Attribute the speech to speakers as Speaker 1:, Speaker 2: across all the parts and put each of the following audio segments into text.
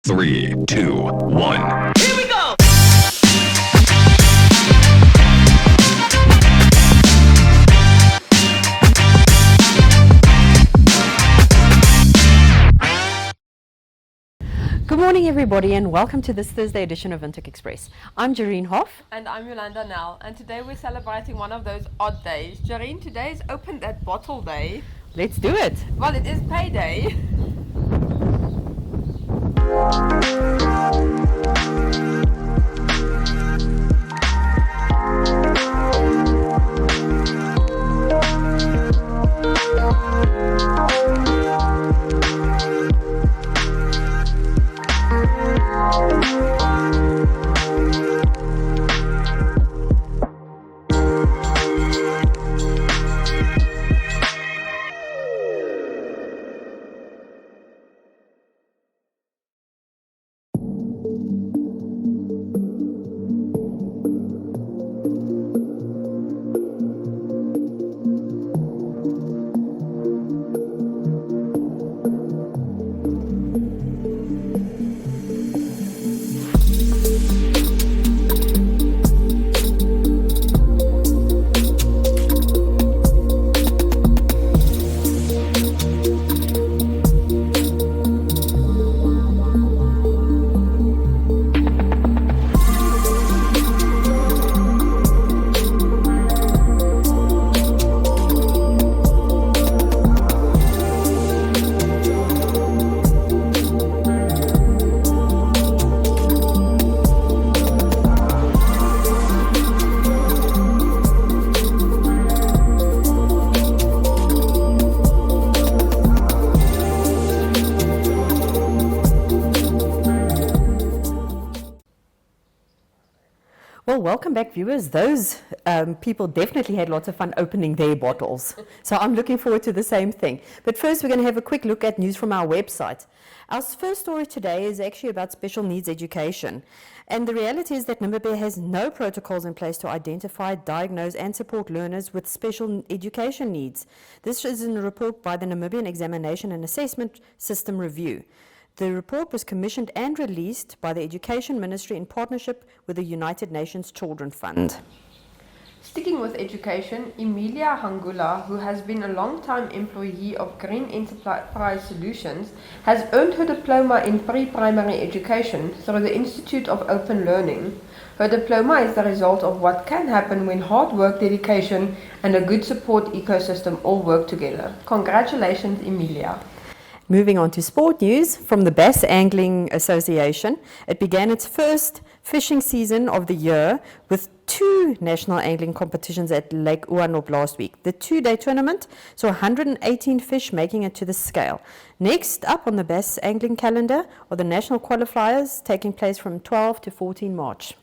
Speaker 1: 3, 2, 1.
Speaker 2: Here we go!
Speaker 3: Good morning everybody and welcome to this Thursday edition of Windhoek Express. I'm Jareen Hoff.
Speaker 4: And I'm Yolanda Nell, and today we're celebrating one of those odd days. Jareen, today is Open That Bottle Day.
Speaker 3: Let's do it.
Speaker 4: Well, it is payday.
Speaker 3: Well, welcome back viewers. Those people definitely had lots of fun opening their bottles. So I'm looking forward to the same thing. But first we're going to have a quick look at news from our website. Our first story today is actually about special needs education. And the reality is that Namibia has no protocols in place to identify, diagnose and support learners with special education needs. This is in a report by the Namibian Examination and Assessment System Review. The report was commissioned and released by the Education Ministry in partnership with the United Nations Children Fund.
Speaker 4: Sticking with education, Emilia Hangula, who has been a long-time employee of Green Enterprise Solutions, has earned her diploma in pre-primary education through the Institute of Open Learning. Her diploma is the result of what can happen when hard work, dedication and a good support ecosystem all work together. Congratulations, Emilia.
Speaker 3: Moving on to sport news from the Bass Angling Association. It began its first fishing season of the year with 2 national angling competitions at Lake Oanop last week. The 2-day tournament saw 118 fish making it to the scale. Next up on the Bass Angling calendar are the national qualifiers taking place from 12 to 14 March.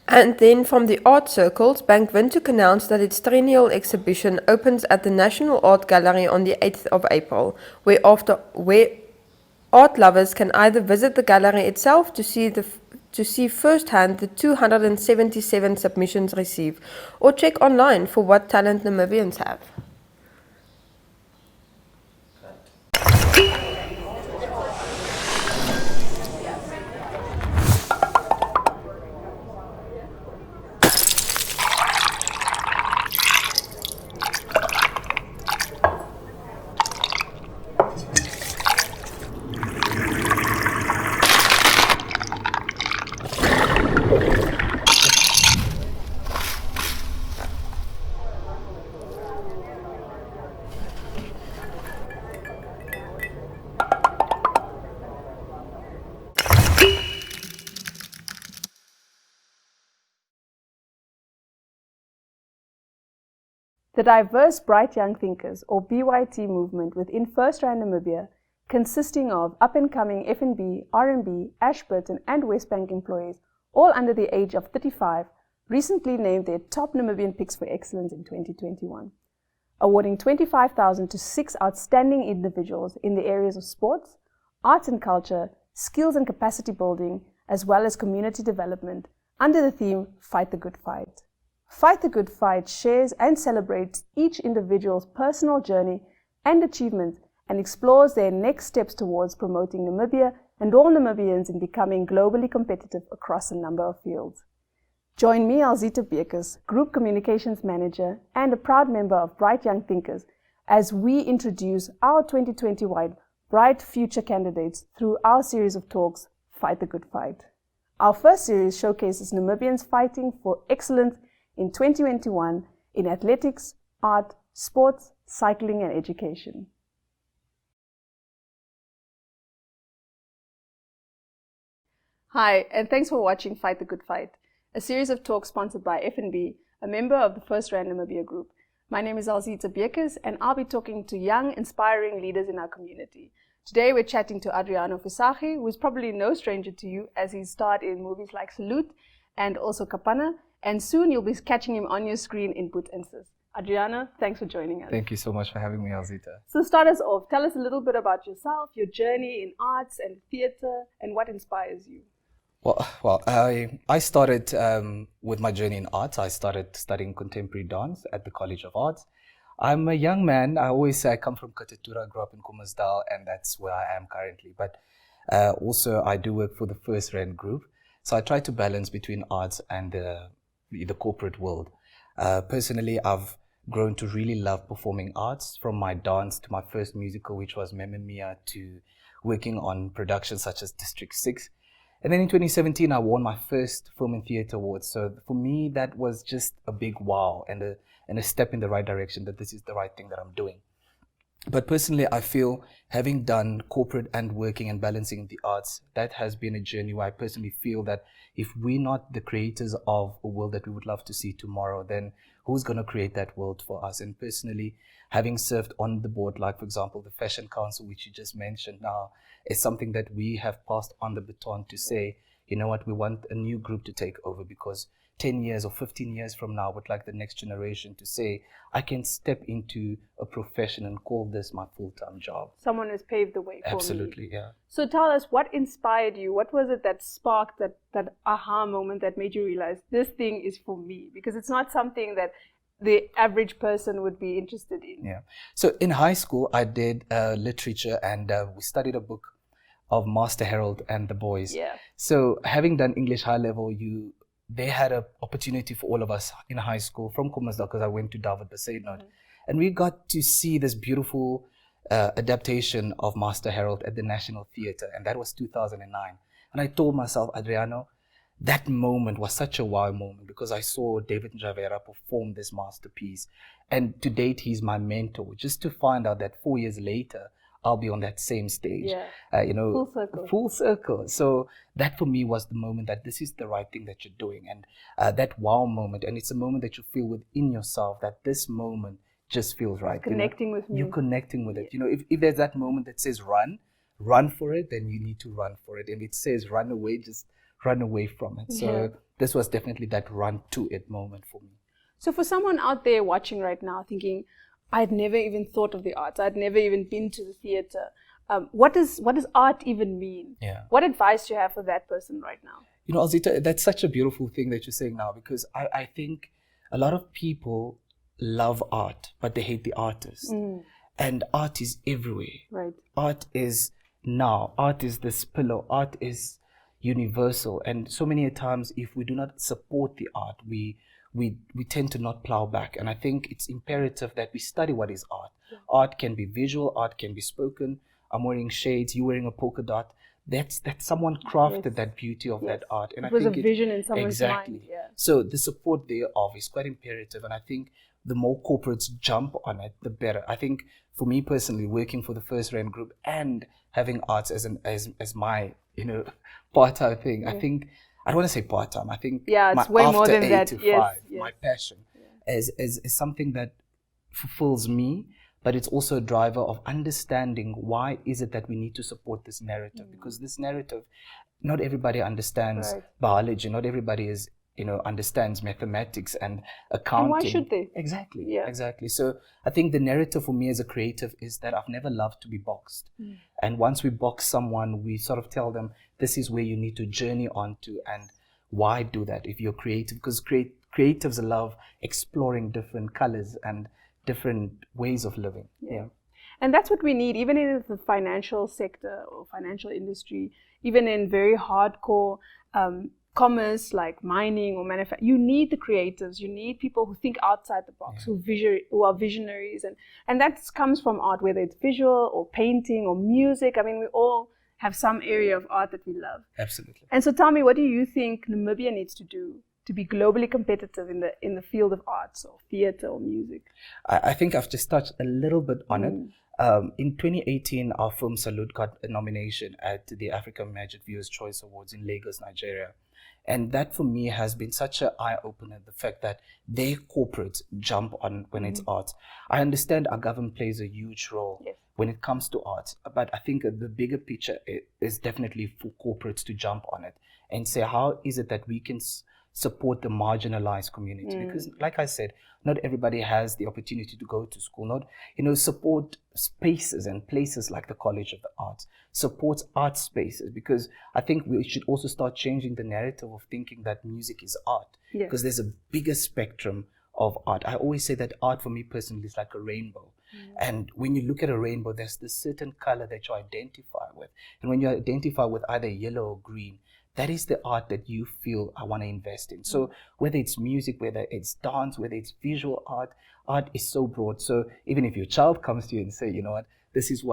Speaker 4: And then from the art circles, Bank Windhoek announced that its triennial exhibition opens at the National Art Gallery on the 8th of April, where art lovers can either visit the gallery itself to see firsthand the 277 submissions received, or check online for what talent Namibians have.
Speaker 5: The Diverse Bright Young Thinkers, or BYT movement within First Rand Namibia, consisting of up-and-coming F&B, R&B, Ashburton and West Bank employees, all under the age of 35, recently named their top Namibian picks for excellence in 2021, awarding 25,000 to 6 outstanding individuals in the areas of sports, arts and culture, skills and capacity building, as well as community development, under the theme Fight the Good Fight. Fight the Good Fight shares and celebrates each individual's personal journey and achievements and explores their next steps towards promoting Namibia and all Namibians in becoming globally competitive across a number of fields. Join me, Elzita Beukes, Group Communications Manager and a proud member of Bright Young Thinkers, as we introduce our 2021 Bright Future candidates through our series of talks, Fight the Good Fight. Our first series showcases Namibians fighting for excellence in 2021 in athletics, art, sports, cycling and education. Hi, and thanks for watching Fight the Good Fight, a series of talks sponsored by FNB, a member of the First Rand Namibia Group. My name is Elzita Beukes, and I'll be talking to young, inspiring leaders in our community. Today we're chatting to Adriano Visagie, who is probably no stranger to you as he's starred in movies like Salute and also Kapana, and soon you'll be catching him on your screen in Boet and Sis. Adriano, thanks for joining us.
Speaker 2: Thank you so much for having me, Elzita.
Speaker 5: So start us off. Tell us a little bit about yourself, your journey in arts and theatre, and what inspires you.
Speaker 2: Well, I started with my journey in arts. I started studying contemporary dance at the College of Arts. I'm a young man. I always say I come from Katatura, grew up in Kommersdal, and that's where I am currently. But also I do work for the First Rand Group. So I try to balance between arts and the corporate world. Personally, I've grown to really love performing arts, from my dance to my first musical, which was Mamma Mia, to working on productions such as District 6. And then in 2017, I won my first Film and Theatre Award. So for me, that was just a big wow and a step in the right direction, that this is the right thing that I'm doing. But personally, I feel having done corporate and working and balancing the arts, that has been a journey where I personally feel that if we're not the creators of a world that we would love to see tomorrow, then who's going to create that world for us? And personally, having served on the board, like for example, the Fashion Council, which you just mentioned now, is something that we have passed on the baton to say, you know what, we want a new group to take over, because 10 years or 15 years from now, would like the next generation to say, I can step into a profession and call this my full-time job.
Speaker 5: Someone has paved the way for me.
Speaker 2: Absolutely, yeah.
Speaker 5: So tell us, what inspired you? What was it that sparked that aha moment that made you realize this thing is for me? Because it's not something that the average person would be interested in.
Speaker 2: Yeah. So in high school, I did literature, and we studied a book of Master Harold and the Boys.
Speaker 5: Yeah.
Speaker 2: So having done English high level, they had an opportunity for all of us in high school from Kommersdal, because I went to David Besaidnout. And we got to see this beautiful adaptation of Master Harold at the National Theatre, and that was 2009. And I told myself, Adriano, that moment was such a wow moment, because I saw David Njavera perform this masterpiece. And to date, he's my mentor. Just to find out that 4 years later, I'll be on that same stage.
Speaker 5: Yeah. Full circle.
Speaker 2: Full circle. So that for me was the moment that this is the right thing that you're doing. And that wow moment, and it's a moment that you feel within yourself, that this moment just feels right.
Speaker 5: Connecting with me.
Speaker 2: You're connecting with it. You know, if there's that moment that says run for it, then you need to run for it. If it says run away, just run away from it. So this was definitely that run to it moment for me.
Speaker 5: So for someone out there watching right now thinking, I'd never even thought of the arts, I'd never even been to the theatre, what does art even mean?
Speaker 2: Yeah.
Speaker 5: What advice do you have for that person right now?
Speaker 2: You know, Elzita, that's such a beautiful thing that you're saying now, because I think a lot of people love art, but they hate the artist. And art is everywhere.
Speaker 5: Right.
Speaker 2: Art is now. Art is this pillar. Art is universal. And so many times, if we do not support the art, we tend to not plow back. And I think it's imperative that we study what is art. Yeah. Art can be visual, art can be spoken. I'm wearing shades, you're wearing a polka dot. That's someone crafted that beauty of that art. And
Speaker 5: it was a vision in someone's mind. Yeah.
Speaker 2: So the support thereof is quite imperative. And I think the more corporates jump on it, the better. I think for me personally, working for the First Rand Group and having arts as my part-time thing, I think, I don't want to say part-time, I think
Speaker 5: it's way more than that. Yes.
Speaker 2: My passion is something that fulfills me, but it's also a driver of understanding why is it that we need to support this narrative, because this narrative, not everybody understands biology, not everybody understands mathematics and accounting.
Speaker 5: And why should they?
Speaker 2: Exactly. Yeah. Exactly. So I think the narrative for me as a creative is that I've never loved to be boxed. And once we box someone, we sort of tell them, this is where you need to journey on to, and why do that if you're creative? Because creatives love exploring different colors and different ways of living. Yeah.
Speaker 5: And that's what we need, even in the financial sector or financial industry. even in very hardcore commerce like mining or manufacturing, you need the creatives, you need people who think outside the box, who are visionaries, and that comes from art, whether it's visual or painting or music. I mean, we all have some area of art that we love.
Speaker 2: Absolutely.
Speaker 5: And so tell me, what do you think Namibia needs to do to be globally competitive in the field of arts or theatre or music?
Speaker 2: I think I've just touched a little bit on it. In 2018, our film Salute got a nomination at the African Magic Viewers' Choice Awards in Lagos, Nigeria. And that for me has been such an eye-opener, the fact that their corporates jump on when it's art. I understand our government plays a huge role when it comes to art, but I think the bigger picture is definitely for corporates to jump on it and say, how is it that we can support the marginalized community? Because like I said, not everybody has the opportunity to go to school. Not, support spaces and places like the College of the Arts, support art spaces, because I think we should also start changing the narrative of thinking that music is art, because there's a bigger spectrum of art. I always say that art for me personally is like a rainbow. And when you look at a rainbow, there's this certain color that you identify with. And when you identify with either yellow or green, that is the art that you feel I want to invest in. So whether it's music, whether it's dance, whether it's visual art, art is so broad. So even if your child comes to you and say, you know what, this is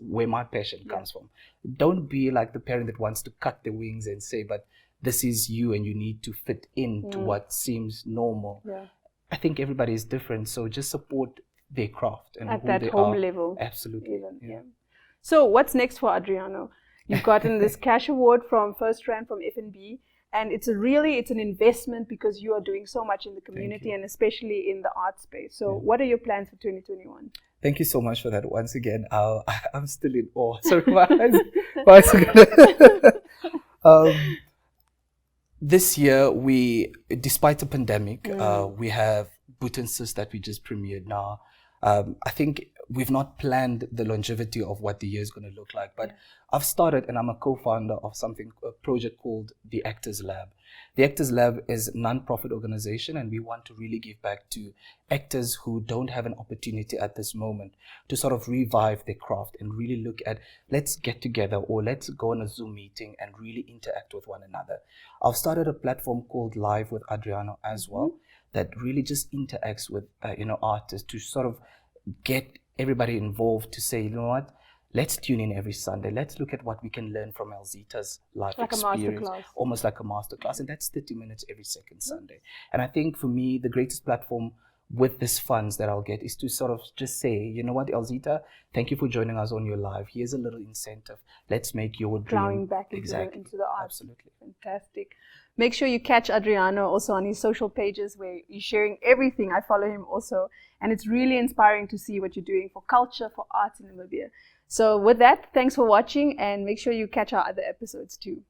Speaker 2: where my passion comes from. Don't be like the parent that wants to cut the wings and say, but this is you and you need to fit into what seems normal. I think everybody is different. So just support their craft and
Speaker 5: at
Speaker 2: who
Speaker 5: that
Speaker 2: they
Speaker 5: home
Speaker 2: are.
Speaker 5: level.
Speaker 2: Absolutely.
Speaker 5: So what's next for Adriano? You've gotten this cash award from First Rand from FNB, and it's an investment because you are doing so much in the community and especially in the art space. So what are your plans for 2021?
Speaker 2: Thank you so much for that. Once again, I'm still in awe. Sorry, my eyes. This year, despite the pandemic, we have Boot and Sis that we just premiered now. I think we've not planned the longevity of what the year is going to look like, but I've started, and I'm a co-founder of a project called the Actors Lab. The Actors Lab is a non-profit organization, and we want to really give back to actors who don't have an opportunity at this moment to sort of revive their craft and really look at, let's get together or let's go on a Zoom meeting and really interact with one another. I've started a platform called Live with Adriano as well, that really just interacts with artists to sort of get everybody involved to say, you know what, let's tune in every Sunday. Let's look at what we can learn from Elzita's life experience. Almost like a masterclass. And that's 30 minutes every second Sunday. And I think for me, the greatest platform with these funds that I'll get is to sort of just say, you know what, Elzita, thank you for joining us on your live. Here's a little incentive. Let's make your dream.
Speaker 5: Plowing back into the art.
Speaker 2: Absolutely.
Speaker 5: Fantastic. Make sure you catch Adriano also on his social pages where he's sharing everything. I follow him also. And it's really inspiring to see what you're doing for culture, for arts in Namibia. So with that, thanks for watching, and make sure you catch our other episodes too.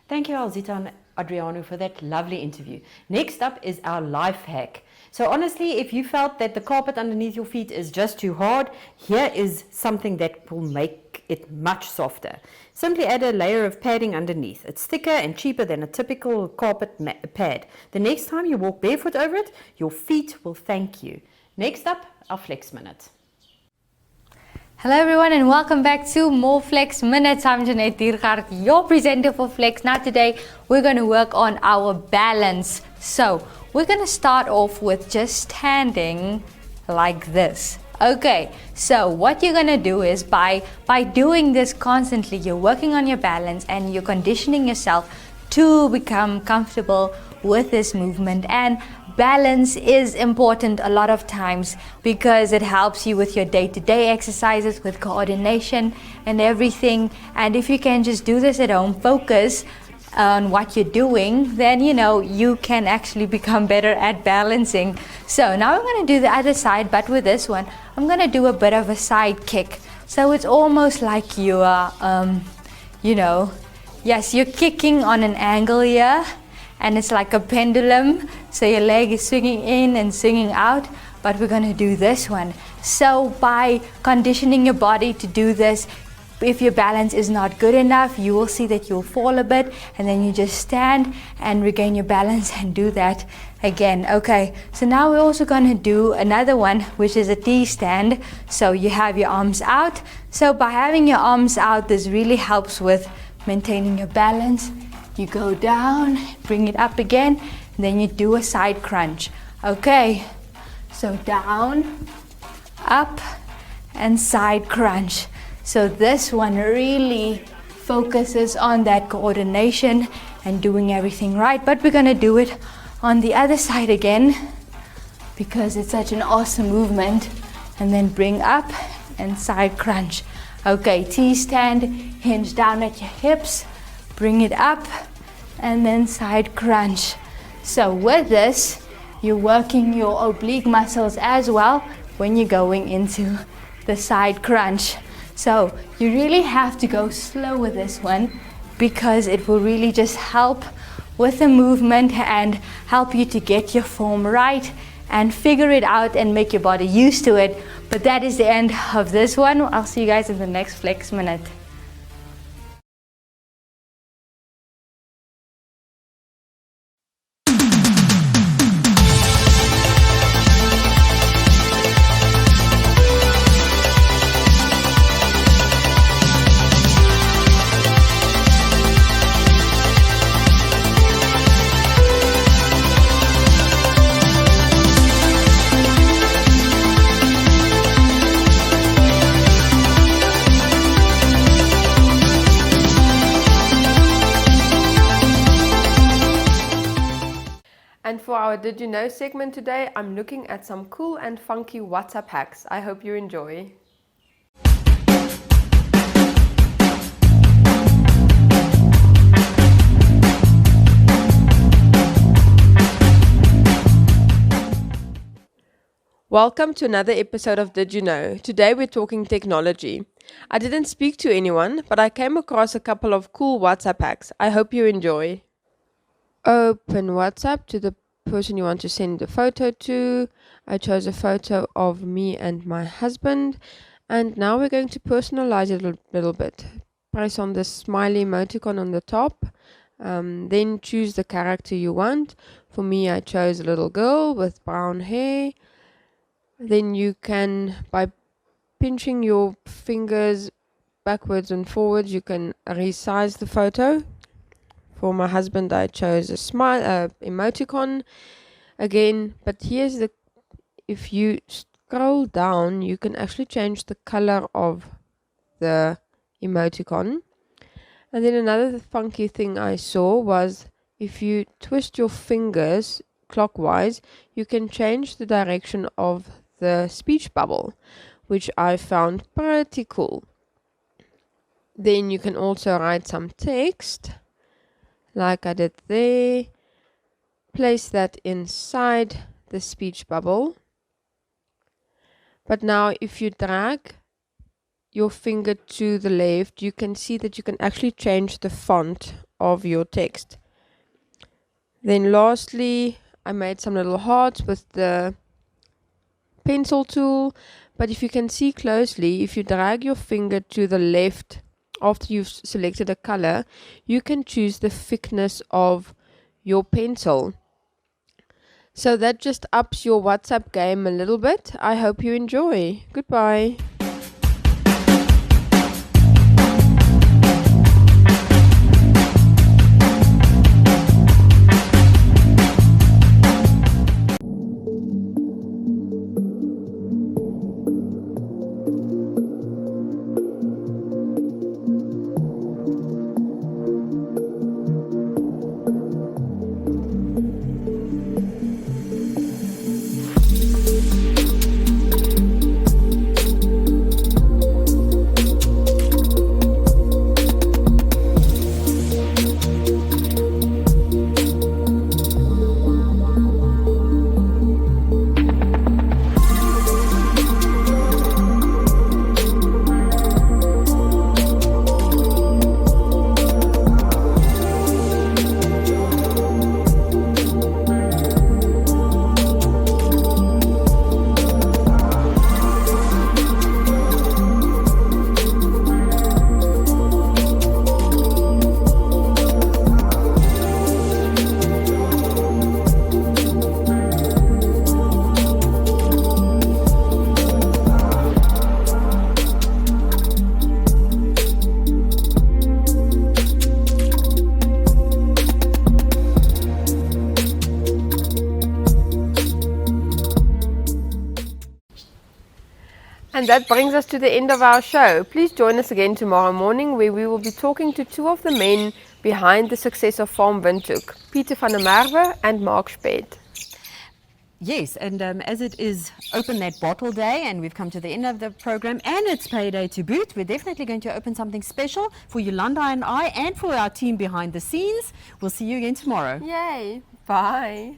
Speaker 3: Thank you, Elzita and Adriano, for that lovely interview. Next up is our life hack. So honestly, if you felt that the carpet underneath your feet is just too hard, here is something that will make it much softer. Simply add a layer of padding underneath. It's thicker and cheaper than a typical carpet pad. The next time you walk barefoot over it, your feet will thank you. Next up, our Flex Minute.
Speaker 6: Hello everyone and welcome back to more Flex Minutes. I'm Jeanette Diergaard, your presenter for Flex. Now today we're going to work on our balance. So we're going to start off with just standing like this. Okay, so what you're going to do is by doing this constantly, you're working on your balance and you're conditioning yourself to become comfortable with this movement. And balance is important a lot of times because it helps you with your day-to-day exercises, with coordination and everything. And if you can just do this at home, focus on what you're doing, then you can actually become better at balancing. So now I'm going to do the other side, but with this one I'm going to do a bit of a side kick. So it's almost like you are yes, you're kicking on an angle here, and it's like a pendulum, so your leg is swinging in and swinging out, but we're going to do this one. So by conditioning your body to do this, if your balance is not good enough, you will see that you'll fall a bit, and then you just stand and regain your balance and do that again. Okay, so now we're also going to do another one, which is a T stand. So you have your arms out. So by having your arms out, this really helps with maintaining your balance. You go down, bring it up again, and then you do a side crunch. Okay, so down, up, and side crunch. So this one really focuses on that coordination and doing everything right. But we're going to do it on the other side again because it's such an awesome movement. And then bring up and side crunch. Okay, T stand, hinge down at your hips, bring it up, and then side crunch. So with this, you're working your oblique muscles as well when you're going into the side crunch. So you really have to go slow with this one because it will really just help with the movement and help you to get your form right and figure it out and make your body used to it. But that is the end of this one. I'll see you guys in the next Flex Minute.
Speaker 4: And for our Did You Know segment today, I'm looking at some cool and funky WhatsApp hacks. I hope you enjoy. Welcome to another episode of Did You Know? Today we're talking technology. I didn't speak to anyone, but I came across a couple of cool WhatsApp hacks. I hope you enjoy. Open WhatsApp to the person you want to send the photo to. I chose a photo of me and my husband, and now we're going to personalize it a little bit. Press on the smiley emoticon on the top, then choose the character you want. For me, I chose a little girl with brown hair. Then you can, by pinching your fingers backwards and forwards, you can resize the photo. For my husband, I chose a smile emoticon again. But here's if you scroll down, you can actually change the color of the emoticon. And then another funky thing I saw was if you twist your fingers clockwise, you can change the direction of the speech bubble, which I found pretty cool. Then you can also write some text, like I did there. Place that inside the speech bubble. But now if you drag your finger to the left, you can see that you can actually change the font of your text. Then lastly, I made some little hearts with the pencil tool. But if you can see closely, if you drag your finger to the left after you've selected a color, you can choose the thickness of your pencil. So that just ups your WhatsApp game a little bit. I hope you enjoy. Goodbye. And that brings us to the end of our show. Please join us again tomorrow morning where we will be talking to two of the men behind the success of Farm Windhoek, Pieter van der Merwe and Mark Speth.
Speaker 3: Yes, and as it is Open That Bottle Day and we've come to the end of the program and it's payday to boot, we're definitely going to open something special for Yolanda and I and for our team behind the scenes. We'll see you again tomorrow.
Speaker 4: Yay! Bye!